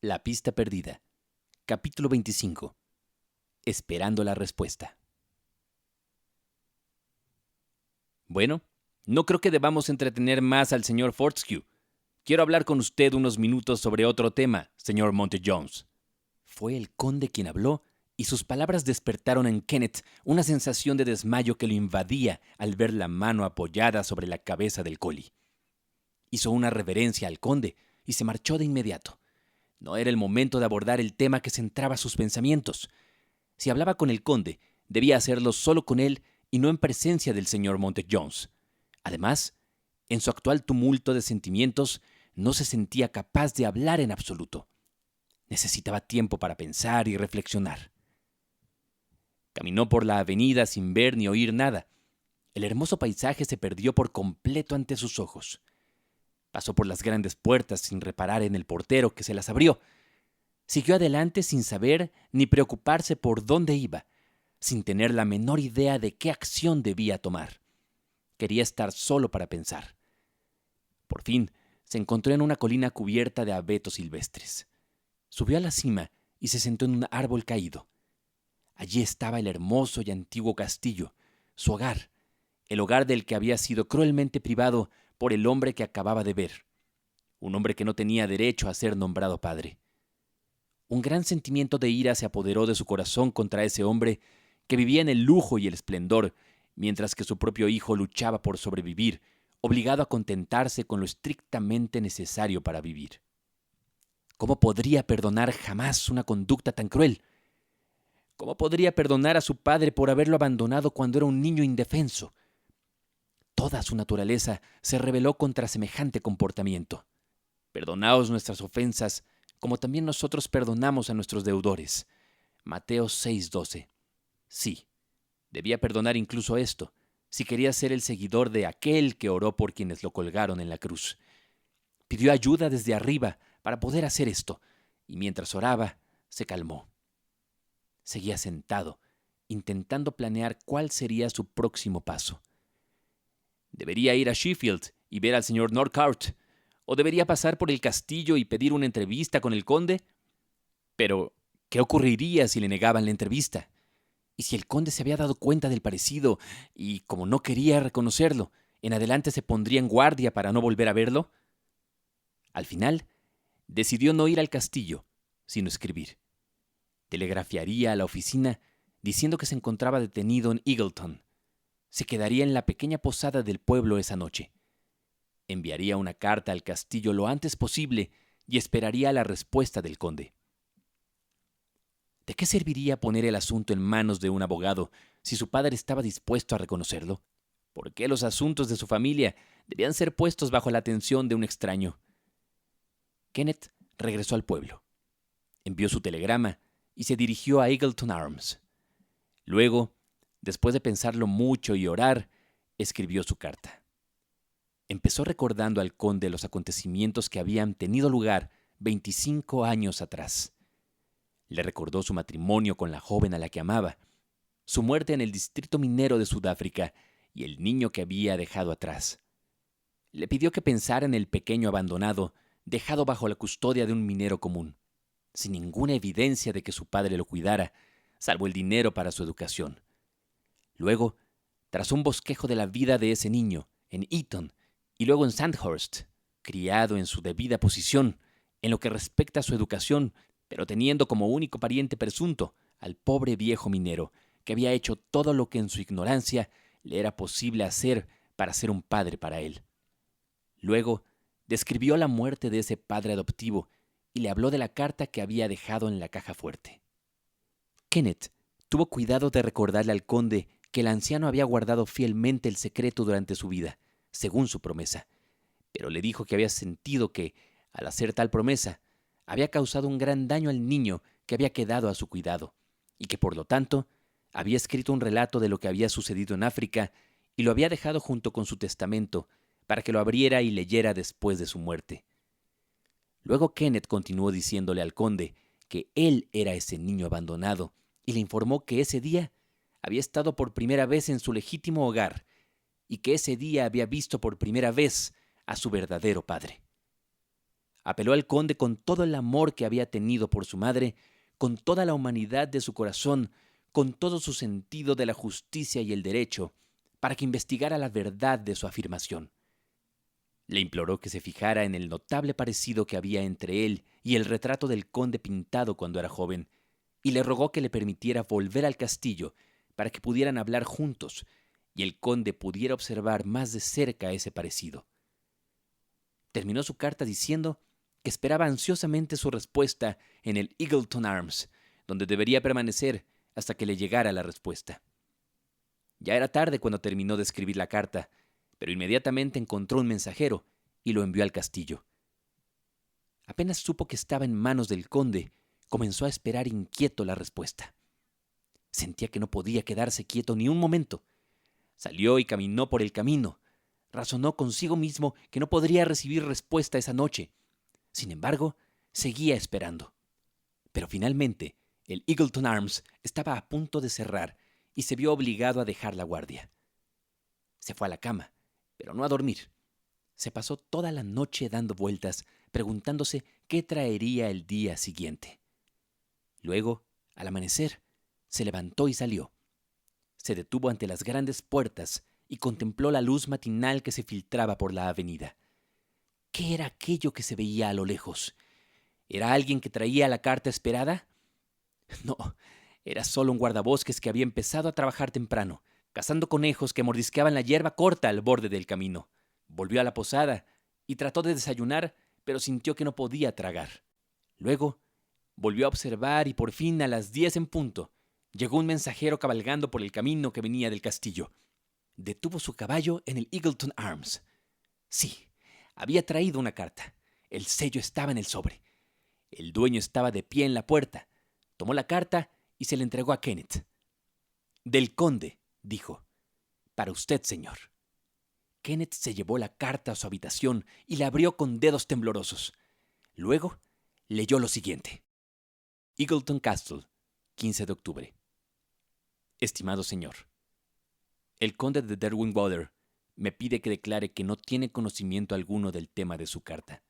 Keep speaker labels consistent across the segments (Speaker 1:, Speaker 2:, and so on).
Speaker 1: La pista perdida. Capítulo 25. Esperando la respuesta. Bueno, no creo que debamos entretener más al señor Fortescue. Quiero hablar con usted unos minutos sobre otro tema, señor Monte-Jones. Fue el conde quien habló, y sus palabras despertaron en Kenneth una sensación de desmayo que lo invadía al ver la mano apoyada sobre la cabeza del collie. Hizo una reverencia al conde y se marchó de inmediato. No era el momento de abordar el tema que centraba sus pensamientos. Si hablaba con el conde, debía hacerlo solo con él y no en presencia del señor Monte-Jones. Además, en su actual tumulto de sentimientos, no se sentía capaz de hablar en absoluto. Necesitaba tiempo para pensar y reflexionar. Caminó por la avenida sin ver ni oír nada. El hermoso paisaje se perdió por completo ante sus ojos. Pasó por las grandes puertas sin reparar en el portero que se las abrió. Siguió adelante sin saber ni preocuparse por dónde iba, sin tener la menor idea de qué acción debía tomar. Quería estar solo para pensar. Por fin, se encontró en una colina cubierta de abetos silvestres. Subió a la cima y se sentó en un árbol caído. Allí estaba el hermoso y antiguo castillo, su hogar, el hogar del que había sido cruelmente privado por el hombre que acababa de ver, un hombre que no tenía derecho a ser nombrado padre. Un gran sentimiento de ira se apoderó de su corazón contra ese hombre que vivía en el lujo y el esplendor, mientras que su propio hijo luchaba por sobrevivir, obligado a contentarse con lo estrictamente necesario para vivir. ¿Cómo podría perdonar jamás una conducta tan cruel? ¿Cómo podría perdonar a su padre por haberlo abandonado cuando era un niño indefenso? Toda su naturaleza se rebeló contra semejante comportamiento. Perdonaos nuestras ofensas, como también nosotros perdonamos a nuestros deudores. Mateo 6:12. Sí, debía perdonar incluso esto, si quería ser el seguidor de aquel que oró por quienes lo colgaron en la cruz. Pidió ayuda desde arriba para poder hacer esto, y mientras oraba, se calmó. Seguía sentado, intentando planear cuál sería su próximo paso. ¿Debería ir a Sheffield y ver al señor Northcote? ¿O debería pasar por el castillo y pedir una entrevista con el conde? Pero, ¿qué ocurriría si le negaban la entrevista? ¿Y si el conde se había dado cuenta del parecido y, como no quería reconocerlo, en adelante se pondría en guardia para no volver a verlo? Al final, decidió no ir al castillo, sino escribir. Telegrafiaría a la oficina diciendo que se encontraba detenido en Eagleton. Se quedaría en la pequeña posada del pueblo esa noche. Enviaría una carta al castillo lo antes posible y esperaría la respuesta del conde. ¿De qué serviría poner el asunto en manos de un abogado si su padre estaba dispuesto a reconocerlo? ¿Por qué los asuntos de su familia debían ser puestos bajo la atención de un extraño? Kenneth regresó al pueblo. Envió su telegrama y se dirigió a Eagleton Arms. Luego, después de pensarlo mucho y orar, escribió su carta. Empezó recordando al conde los acontecimientos que habían tenido lugar 25 años atrás. Le recordó su matrimonio con la joven a la que amaba, su muerte en el distrito minero de Sudáfrica y el niño que había dejado atrás. Le pidió que pensara en el pequeño abandonado, dejado bajo la custodia de un minero común, sin ninguna evidencia de que su padre lo cuidara, salvo el dinero para su educación. Luego, trazó un bosquejo de la vida de ese niño, en Eton, y luego en Sandhurst, criado en su debida posición, en lo que respecta a su educación, pero teniendo como único pariente presunto al pobre viejo minero, que había hecho todo lo que en su ignorancia le era posible hacer para ser un padre para él. Luego, describió la muerte de ese padre adoptivo y le habló de la carta que había dejado en la caja fuerte. Kenneth tuvo cuidado de recordarle al conde que el anciano había guardado fielmente el secreto durante su vida, según su promesa, pero le dijo que había sentido que, al hacer tal promesa, había causado un gran daño al niño que había quedado a su cuidado, y que, por lo tanto, había escrito un relato de lo que había sucedido en África y lo había dejado junto con su testamento para que lo abriera y leyera después de su muerte. Luego Kenneth continuó diciéndole al conde que él era ese niño abandonado y le informó que ese día había estado por primera vez en su legítimo hogar y que ese día había visto por primera vez a su verdadero padre. apeló al conde con todo el amor que había tenido por su madre, con toda la humanidad de su corazón, con todo su sentido de la justicia y el derecho, para que investigara la verdad de su afirmación. Le imploró que se fijara en el notable parecido que había entre él y el retrato del conde pintado cuando era joven, y le rogó que le permitiera volver al castillo para que pudieran hablar juntos y el conde pudiera observar más de cerca ese parecido. Terminó su carta diciendo que esperaba ansiosamente su respuesta en el Eagleton Arms, donde debería permanecer hasta que le llegara la respuesta. Ya era tarde cuando terminó de escribir la carta, pero inmediatamente encontró un mensajero y lo envió al castillo. Apenas supo que estaba en manos del conde, comenzó a esperar inquieto la respuesta. Sentía que no podía quedarse quieto ni un momento. Salió y caminó por el camino. Razonó consigo mismo que no podría recibir respuesta esa noche. Sin embargo, seguía esperando. Pero finalmente, el Eagleton Arms estaba a punto de cerrar y se vio obligado a dejar la guardia. Se fue a la cama, pero no a dormir. Se pasó toda la noche dando vueltas, preguntándose qué traería el día siguiente. Luego, al amanecer, se levantó y salió. Se detuvo ante las grandes puertas y contempló la luz matinal que se filtraba por la avenida. ¿Qué era aquello que se veía a lo lejos? ¿Era alguien que traía la carta esperada? No, era solo un guardabosques que había empezado a trabajar temprano, cazando conejos que mordisqueaban la hierba corta al borde del camino. Volvió a la posada y trató de desayunar, pero sintió que no podía tragar. Luego, volvió a observar y por fin a las 10 en punto, llegó un mensajero cabalgando por el camino que venía del castillo. Detuvo su caballo en el Eagleton Arms. Sí, había traído una carta. El sello estaba en el sobre. El dueño estaba de pie en la puerta. Tomó la carta y se la entregó a Kenneth. «Del conde», dijo. «Para usted, señor». Kenneth se llevó la carta a su habitación y la abrió con dedos temblorosos. Luego leyó lo siguiente. Eagleton Castle, 15 de octubre. Estimado señor, el conde de Derwentwater me pide que declare que no tiene conocimiento alguno del tema de su carta.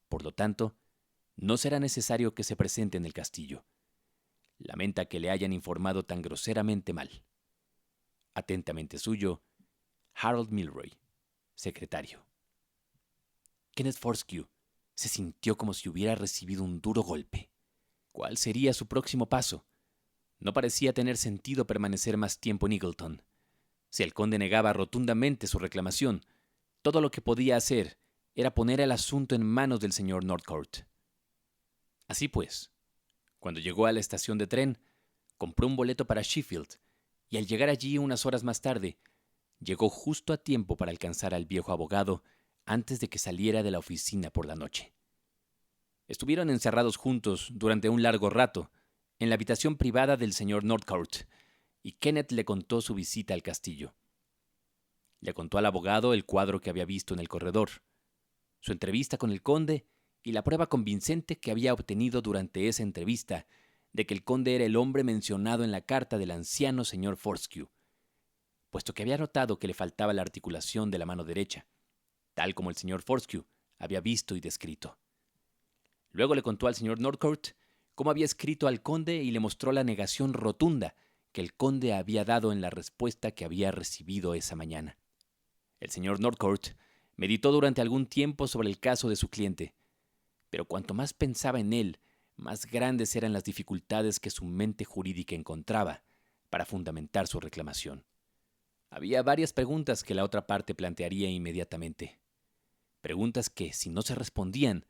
Speaker 1: Por lo tanto, no será necesario que se presente en el castillo. Lamenta que le hayan informado tan groseramente mal. Atentamente suyo, Harold Milroy, secretario. Kenneth Fortescue se sintió como si hubiera recibido un duro golpe. ¿Cuál sería su próximo paso? No parecía tener sentido permanecer más tiempo en Eagleton. Si el conde negaba rotundamente su reclamación, todo lo que podía hacer era poner el asunto en manos del señor Northcourt. Así pues, cuando llegó a la estación de tren, compró un boleto para Sheffield y al llegar allí unas horas más tarde, llegó justo a tiempo para alcanzar al viejo abogado antes de que saliera de la oficina por la noche. Estuvieron encerrados juntos durante un largo rato en la habitación privada del señor Northcourt, y Kenneth le contó su visita al castillo. Le contó al abogado el cuadro que había visto en el corredor, su entrevista con el conde y la prueba convincente que había obtenido durante esa entrevista de que el conde era el hombre mencionado en la carta del anciano señor Fortescue, puesto que había notado que le faltaba la articulación de la mano derecha, tal como el señor Fortescue había visto y descrito. Luego le contó al señor Northcourt cómo había escrito al conde y le mostró la negación rotunda que el conde había dado en la respuesta que había recibido esa mañana. El señor Northcourt meditó durante algún tiempo sobre el caso de su cliente, pero cuanto más pensaba en él, más grandes eran las dificultades que su mente jurídica encontraba para fundamentar su reclamación. Había varias preguntas que la otra parte plantearía inmediatamente. Preguntas que, si no se respondían,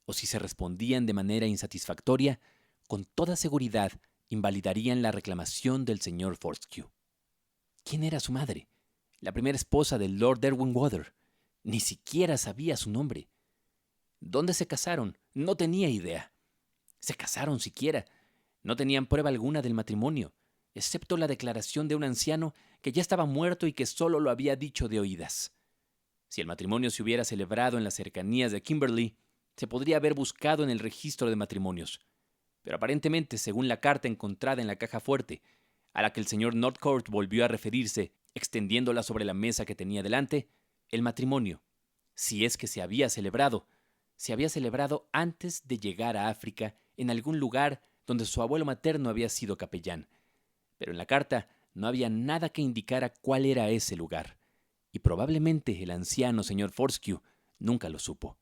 Speaker 1: o si se respondían de manera insatisfactoria, con toda seguridad invalidarían la reclamación del señor Fortescue. ¿Quién era su madre? La primera esposa del Lord Derwentwater. Ni siquiera sabía su nombre. ¿Dónde se casaron? No tenía idea. ¿Se casaron siquiera? No tenían prueba alguna del matrimonio, excepto la declaración de un anciano que ya estaba muerto y que solo lo había dicho de oídas. Si el matrimonio se hubiera celebrado en las cercanías de Kimberley, se podría haber buscado en el registro de matrimonios. Pero aparentemente, según la carta encontrada en la caja fuerte, a la que el señor Northcourt volvió a referirse, extendiéndola sobre la mesa que tenía delante, el matrimonio, si es que se había celebrado, se había celebrado antes de llegar a África en algún lugar donde su abuelo materno había sido capellán. Pero en la carta no había nada que indicara cuál era ese lugar, y probablemente el anciano señor Fortescue nunca lo supo.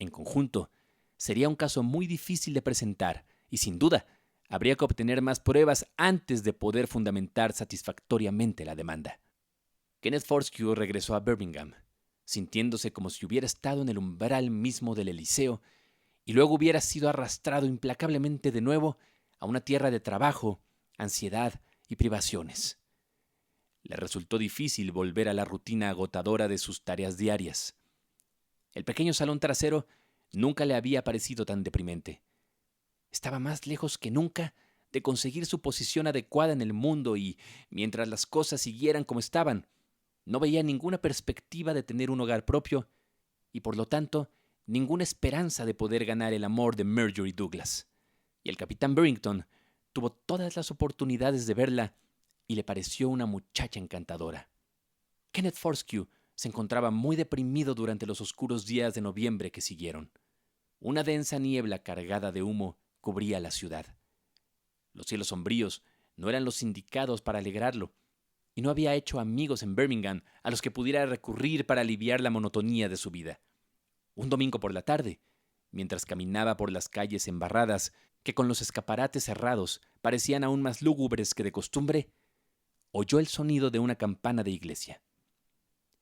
Speaker 1: En conjunto, sería un caso muy difícil de presentar, y sin duda, habría que obtener más pruebas antes de poder fundamentar satisfactoriamente la demanda. Kenneth Fortescue regresó a Birmingham, sintiéndose como si hubiera estado en el umbral mismo del Eliseo y luego hubiera sido arrastrado implacablemente de nuevo a una tierra de trabajo, ansiedad y privaciones. Le resultó difícil volver a la rutina agotadora de sus tareas diarias. El pequeño salón trasero nunca le había parecido tan deprimente. Estaba más lejos que nunca de conseguir su posición adecuada en el mundo y, mientras las cosas siguieran como estaban, no veía ninguna perspectiva de tener un hogar propio y, por lo tanto, ninguna esperanza de poder ganar el amor de Marjorie Douglas. Y el capitán Barrington tuvo todas las oportunidades de verla y le pareció una muchacha encantadora. Kenneth Fortescue se encontraba muy deprimido durante los oscuros días de noviembre que siguieron. Una densa niebla cargada de humo cubría la ciudad. Los cielos sombríos no eran los indicados para alegrarlo, y no había hecho amigos en Birmingham a los que pudiera recurrir para aliviar la monotonía de su vida. Un domingo por la tarde, mientras caminaba por las calles embarradas, que con los escaparates cerrados parecían aún más lúgubres que de costumbre, oyó el sonido de una campana de iglesia.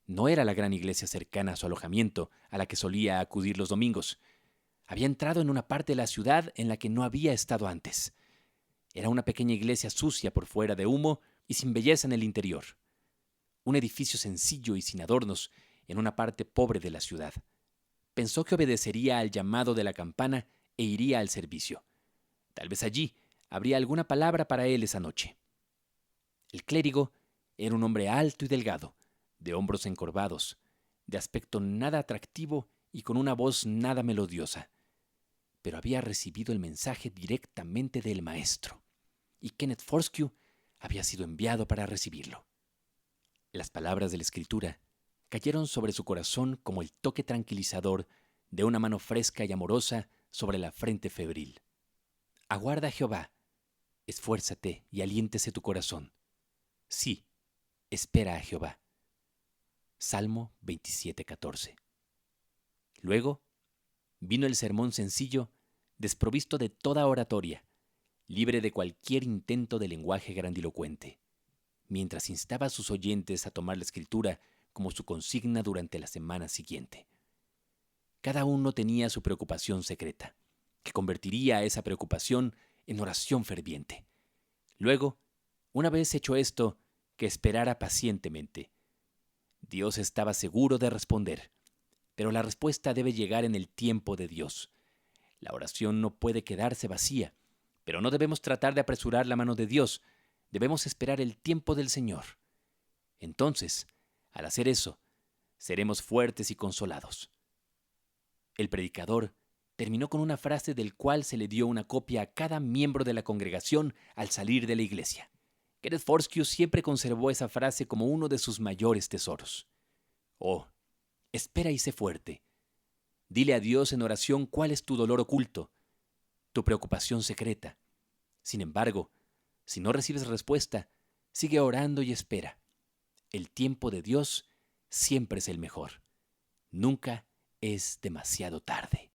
Speaker 1: No era la gran iglesia cercana a su alojamiento, a la que solía acudir los domingos. Había entrado en una parte de la ciudad en la que no había estado antes. Era una pequeña iglesia sucia por fuera de humo y sin belleza en el interior. Un edificio sencillo y sin adornos en una parte pobre de la ciudad. Pensó que obedecería al llamado de la campana e iría al servicio. Tal vez allí habría alguna palabra para él esa noche. El clérigo era un hombre alto y delgado, de hombros encorvados, de aspecto nada atractivo y con una voz nada melodiosa. Pero había recibido el mensaje directamente del maestro, y Kenneth Fortescue había sido enviado para recibirlo. Las palabras de la escritura cayeron sobre su corazón como el toque tranquilizador de una mano fresca y amorosa sobre la frente febril. Aguarda a Jehová, esfuérzate y aliéntese tu corazón. Sí, espera a Jehová. Salmo 27:14. Luego vino el sermón sencillo, desprovisto de toda oratoria, libre de cualquier intento de lenguaje grandilocuente, mientras instaba a sus oyentes a tomar la escritura como su consigna durante la semana siguiente. Cada uno tenía su preocupación secreta, que convertiría esa preocupación en oración ferviente. Luego, una vez hecho esto, que esperara pacientemente. Dios estaba seguro de responder, pero la respuesta debe llegar en el tiempo de Dios. La oración no puede quedarse vacía, pero no debemos tratar de apresurar la mano de Dios. Debemos esperar el tiempo del Señor. Entonces, al hacer eso, seremos fuertes y consolados. El predicador terminó con una frase del cual se le dio una copia a cada miembro de la congregación al salir de la iglesia. Kenneth Fortescue siempre conservó esa frase como uno de sus mayores tesoros. Oh, espera y sé fuerte. Dile a Dios en oración cuál es tu dolor oculto, tu preocupación secreta. Sin embargo, si no recibes respuesta, sigue orando y espera. El tiempo de Dios siempre es el mejor. Nunca es demasiado tarde.